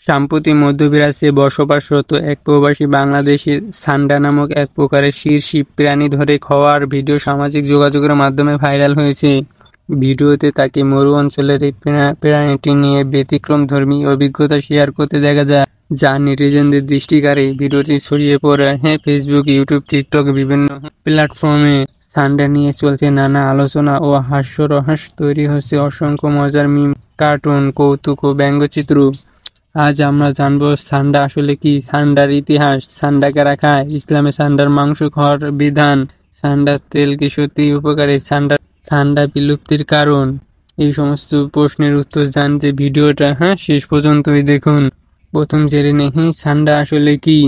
সম্প্রতি মধ্যপ্রাচ্যে বসবাসরত এক প্রবাসী বাংলাদেশির সান্ডা নামক এক প্রকারের সরীসৃপ প্রাণী ধরে খাওয়ার ভিডিও সামাজিক যোগাযোগের মাধ্যমে ভাইরাল হয়েছে। ভিডিওতে তাকে মরু অঞ্চলের এই প্রাণীটি নিয়ে ব্যতিক্রমধর্মী অভিজ্ঞতা শেয়ার করতে দেখা যায়, যা নেটিজেনদের দৃষ্টি কাড়ে। ভিডিওটি ছড়িয়ে পড়ে ফেসবুক, ইউটিউব, টিকটক বিভিন্ন প্ল্যাটফর্মে। সান্ডা নিয়ে চলছে নানা আলোচনা ও হাস্যরস, তৈরি হচ্ছে অসংখ্য মজার মিম, কার্টুন, কৌতুক ও ব্যঙ্গচিত্র। আজ আমরা জানবো সান্ডা আসলে কি, সান্ডার ইতিহাস, সান্ডা কারা খায়, ইসলামে সান্ডার মাংস খাওয়ার বিধান, সান্ডার তেল কি সত্যি উপকারী, সান্ডা বিলুপ্তির কারণ। এই সমস্ত প্রশ্নের উত্তর জানতে ভিডিওটা শেষ পর্যন্তই দেখুন। প্রথম জেনে নেই সান্ডা আসলে কি।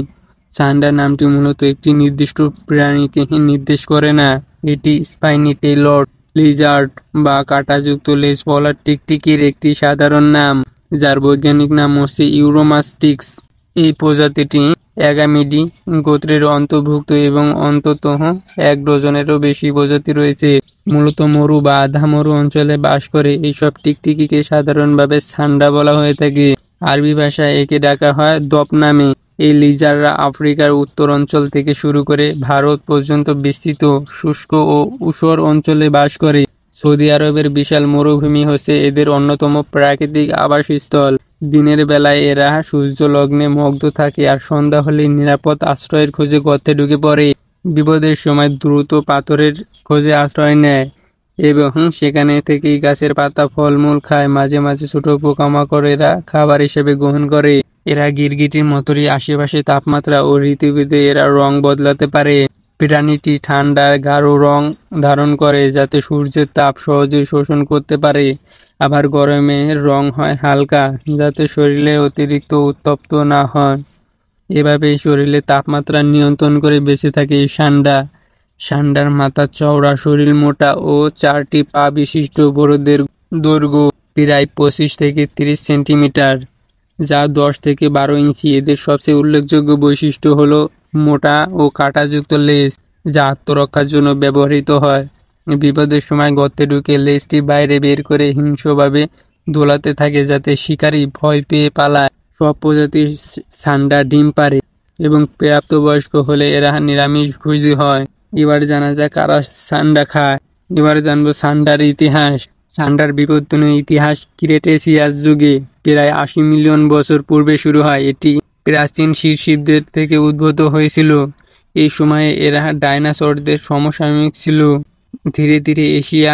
সান্ডা নামটি মূলত একটি নির্দিষ্ট প্রাণীকে নির্দেশ করে না। এটি স্পাইনি টেইলড লিজার্ড বা কাঁটাযুক্ত লেজওয়ালা টিকটিকির একটি সাধারণ নাম, যার বৈজ্ঞানিক নাম হচ্ছে ইউরোমাস্টিক্স। এই প্রজাতিটি অ্যাগামিডি গোত্রের অন্তর্ভুক্ত এবং অন্তত 1 ডজনেরও বেশি প্রজাতি রয়েছে। মূলত মরু বা আধা মরু অঞ্চলে বাস করে। এইসব টিকটিকিকে সাধারণভাবে সান্ডা বলা হয়ে থাকে। আরবি ভাষায় একে ডাকা হয় দপ নামে। এই লিজাররা আফ্রিকার উত্তর অঞ্চল থেকে শুরু করে ভারত পর্যন্ত বিস্তৃত শুষ্ক ও ঊষর অঞ্চলে বাস করে। সৌদি আরবের বিশাল মরুভূমি হচ্ছে এদের অন্যতম প্রাকৃতিক আবাসস্থল। দিনের বেলায় এরা সূর্য লগ্নে মগ্ন থাকে আর সন্ধ্যা হলেই নিরাপদ আশ্রয়ের খোঁজে গর্তে ঢুকে পড়ে। বিপদের সময় দ্রুত পাথরের খোঁজে আশ্রয় নেয় এবং সেখানে থেকেই গাছের পাতা, ফলমূল খায়। মাঝে মাঝে ছোট পোকামাকড় এরা খাবার হিসেবে গ্রহণ করে। এরা গিরগিটির মতোই আশেপাশে তাপমাত্রা ও ঋতুভেদে এরা রং বদলাতে পারে। প্রাণীটি ঠান্ডা গাঢ় রং ধারণ করে যাতে সূর্যের তাপ সহজেই শোষণ করতে পারে। আবার গরমে রং হয় হালকা যাতে শরীরে অতিরিক্ত উত্তপ্ত না হয়। এভাবেই শরীরে তাপমাত্রা নিয়ন্ত্রণ করে বেঁচে থাকে এই সান্ডা। সান্ডার মাথা চওড়া, শরীর মোটা ও 4টি পা বিশিষ্ট। বড়দের দৈর্ঘ্য প্রায় 25 থেকে 30 সেন্টিমিটার, যা 10 থেকে 12 ইঞ্চি। এদের সবচেয়ে উল্লেখযোগ্য বৈশিষ্ট্য হলো মোটা ও কাঁটাযুক্ত লেজ, যা আত্মরক্ষার জন্য ব্যবহৃত হয়। বিপদের সময় গর্তে ঢুকে লেজটি বাইরে বের করে হিংস্রভাবে দোলাতে থাকে যাতে শিকারী ভয় পেয়ে পালায়। সব প্রজাতির সান্ডা ডিম পাড়ে এবং প্রাপ্তবয়স্ক হলে এরা নিরামিষভোজী হয়। এবার জানা যাক কারা সান্ডা খায়। এবার জানবো সান্ডার ইতিহাস। সান্ডার বিবর্তনের ইতিহাস ক্রিটেসিয়াস যুগে প্রায় 80 মিলিয়ন বছর পূর্বে শুরু হয়। এটি প্রাচীন সরীসৃপদের থেকে উদ্ভূত হয়েছিল। এই সময়ে এরা ডাইনোসরদের সমসাময়িক ছিল। ধীরে ধীরে এশিয়া,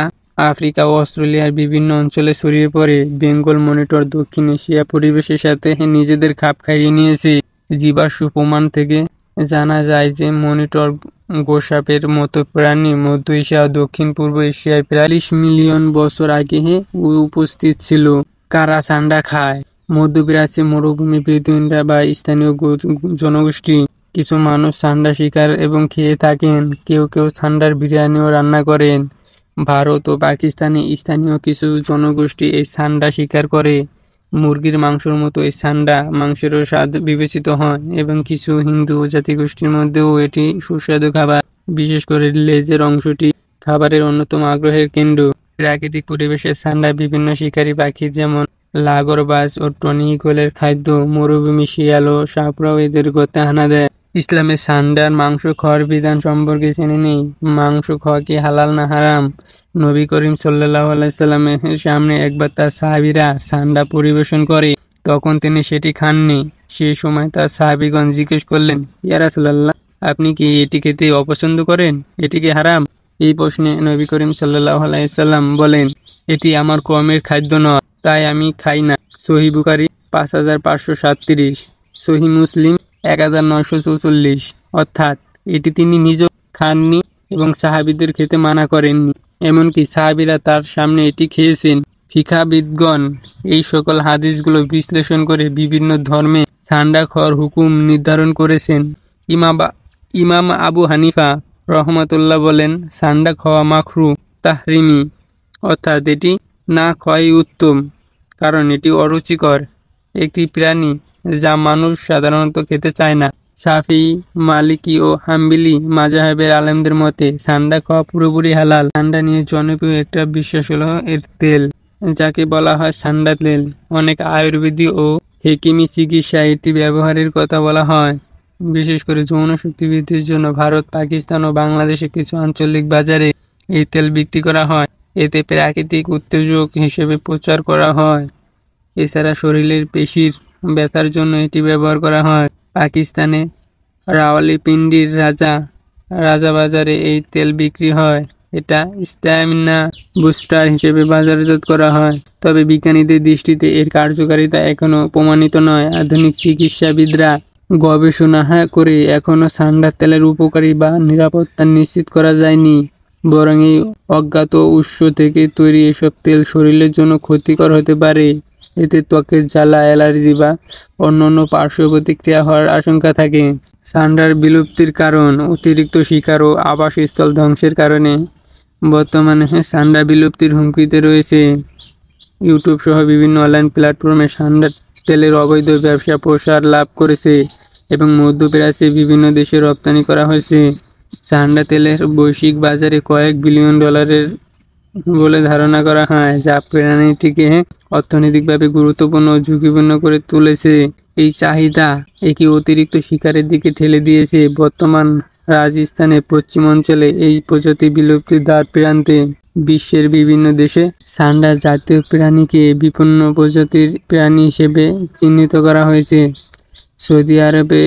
আফ্রিকা ও অস্ট্রেলিয়ার বিভিন্ন অঞ্চলে ছড়িয়ে পড়ে। বেঙ্গল মনিটর দক্ষিণ এশিয়া পরিবেশের সাথে নিজেদের খাপ খাইয়ে নিয়েছে। জীবাশ্ম প্রমাণ থেকে জানা যায় যে মনিটর গোসাপের মতো প্রাণী মধ্য এশিয়া ও দক্ষিণ পূর্ব এশিয়ায় প্রায় 40 মিলিয়ন বছর আগে উপস্থিত ছিল। কারা সান্ডা খায়? মধ্যপ্রাচ্যে মরুভূমি বেদুইনরা বা স্থানীয় জনগোষ্ঠী। কিছু মানুষ সান্ডা শিকার এবং খেয়ে থাকেন। কেউ কেউ সান্ডার বিরিয়ানিও রান্না করেন। ভারত ও পাকিস্তানে স্থানীয় কিছু জনগোষ্ঠী এই সান্ডা শিকার করে। মুরগির মাংসের মতো এই সান্ডা মাংসেরও স্বাদ বিবেচিত হয় এবং কিছু হিন্দু জাতিগোষ্ঠীর মধ্যেও এটি সুস্বাদু খাবার। বিশেষ করে লেজের অংশটি খাবারের অন্যতম আগ্রহের কেন্দ্র। প্রাকৃতিক পরিবেশের সান্ডা বিভিন্ন শিকারী পাখি যেমন লাগরবাজ ও টনি ইগলের খাদ্য। মরুভূমি শিয়াল ও সাপরাও এদের গর্তে হানা দেয়। ইসলামে সান্ডার মাংস খাওয়ার বিধান সম্পর্কে জেনে নেই। মাংস খাওয়া কি হালাল না হারাম? নবী করিম সাল্লাল্লাহু আলাইহি সাল্লামের সামনে একবার তার সাহাবীরা সান্ডা পরিবেশন করে, তখন তিনি সেটি খাননি। সেই সময় তার সাহাবীগণ জিজ্ঞেস করলেন, ইয়া রাসূলুল্লাহ, আপনি কি এটি খেতে অপছন্দ করেন? এটি কি হারাম? এই প্রশ্নে নবী করিম সাল্লাল্লাহু আলাইহি সাল্লাম বলেন, এটি আমার কওমের খাদ্য নয়, তাই আমি খাই না। সহিহ বুখারী 5537, সহিহ মুসলিম 1944। অর্থাৎ এটি তিনি নিজেও খাননি এবং সাহাবীদের খেতে মানা করেননি। এমনকি সাহাবীরা তার সামনে এটি খেয়েছেন। ফিকহাবিদগণ এই সকল হাদিসগুলো বিশ্লেষণ করে বিভিন্ন ধর্মে সান্ডা খাওয়ার হুকুম নির্ধারণ করেছেন। ইমাম আবু হানিফা রহমাতুল্লাহ বলেন, সান্ডা খাওয়া মাকরুহ তাহরিমি, অর্থাৎ এটি না খাওয়াই উত্তম, কারণ এটি অরুচিকর একটি প্রাণী যা মানুষ সাধারণত খেতে চায় না। শাফিঈ, মালিকি ও হাম্বলি মাযহাবের আলেমদের মতে সান্ডা খাওয়া পুরোপুরি হালাল। সান্ডা নিয়ে জনপ্রিয় একটা বিশ্বাস হলো এর তেল, যাকে বলা হয় সান্ডা তেল। অনেক আয়ুর্বেদী ও হেকিমি চিকিৎসা এটি ব্যবহারের কথা বলা হয়, বিশেষ করে যৌন শক্তি বৃদ্ধির জন্য। ভারত, পাকিস্তান ও বাংলাদেশে কিছু আঞ্চলিক বাজারে এই তেল বিক্রি করা হয়। এতে প্রাকৃতিক উত্তেজক হিসেবে প্রচার করা হয়। এছাড়া শরীরের পেশির ব্যথার জন্য এটি ব্যবহার করা হয়। পাকিস্তানে রাওয়ালপিন্ডির রাজাবাজারে এই তেল বিক্রি হয়। এটা স্ট্যামিনা বুস্টার হিসেবে বাজারজাত করা হয়, তবে বিজ্ঞানীদের দৃষ্টিতে এর কার্যকারিতা এখনও প্রমাণিত নয়। আধুনিক চিকিৎসাবিদরা গবেষণা করে এখনও সান্ডার তেলের উপকারী বা নিরাপত্তা নিশ্চিত করা যায়নি। বরং এই অজ্ঞাত উৎস থেকে তৈরি এসব তেল শরীরের জন্য ক্ষতিকর হতে পারে। এতে ত্বকের জ্বালা, অ্যালার্জি বা অন্যান্য পার্শ্ব প্রতিক্রিয়া হওয়ার আশঙ্কা থাকে। সান্ডার বিলুপ্তির কারণ: অতিরিক্ত শিকার ও আবাসস্থল ধ্বংসের কারণে বর্তমানে সান্ডা বিলুপ্তির হুমকিতে রয়েছে। ইউটিউব সহ বিভিন্ন অনলাইন প্ল্যাটফর্মে সান্ডার তেলের অবৈধ ব্যবসা প্রসার লাভ করেছে এবং মধ্যপ্রাচ্যে বিভিন্ন দেশে রপ্তানি করা হয়েছে। সান্ডা তেলের বৈশ্বিক বাজারে কয়েক বিলিয়ন ডলারের বলে ধারণা করা হয়, যা প্রাণীটিকে অর্থনৈতিকভাবে গুরুত্বপূর্ণ ও ঝুঁকিপূর্ণ করে তুলেছে। এই চাহিদা একে অতিরিক্ত শিকারের দিকে ঠেলে দিয়েছে। বর্তমান রাজস্থানের পশ্চিমাঞ্চলে এই প্রজাতি বিলুপ্তির দ্বার প্রান্তে। বিশ্বের বিভিন্ন দেশে সান্ডা জাতীয় প্রাণীকে বিপন্ন প্রজাতির প্রাণী হিসেবে চিহ্নিত করা হয়েছে। সৌদি আরবে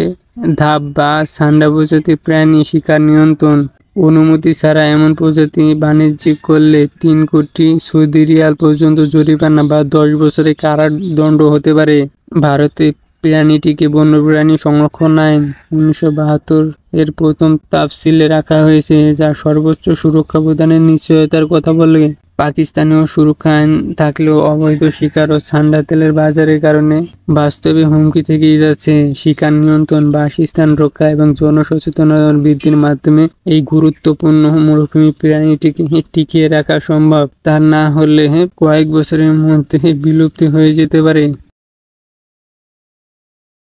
ধাপ বা সান্ডা প্রজাতির প্রাণী শিকার নিয়ন্ত্রণ অনুমতি ছাড়া এমন প্রজাতি বাণিজ্যিক করলে ৩ কোটি সৌদি রিয়াল পর্যন্ত জরিমানা বা ১০ বছরের কারাদণ্ড হতে পারে। ভারতে প্রাণীটিকে বন্যপ্রাণী সংরক্ষণ আইন ১৯৭২ এর প্রথম তাফসিলে রাখা হয়েছে, যা সর্বোচ্চ সুরক্ষা প্রদানের নিশ্চয়তার কথা বলে। পাকিস্তানেও সুরক্ষা আইন থাকলেও অবৈধ শিকার ও সান্ডা তেলের বাজারের কারণে বাস্তবে হুমকি থেকেই যাচ্ছে। শিকার নিয়ন্ত্রণ, বাসস্থান রক্ষা এবং জনসচেতনতা বৃদ্ধির মাধ্যমে এই গুরুত্বপূর্ণ মরুভূমি প্রাণীটিকে টিকিয়ে রাখা সম্ভব। তা না হলে কয়েক বছরের মধ্যে বিলুপ্তি হয়ে যেতে পারে।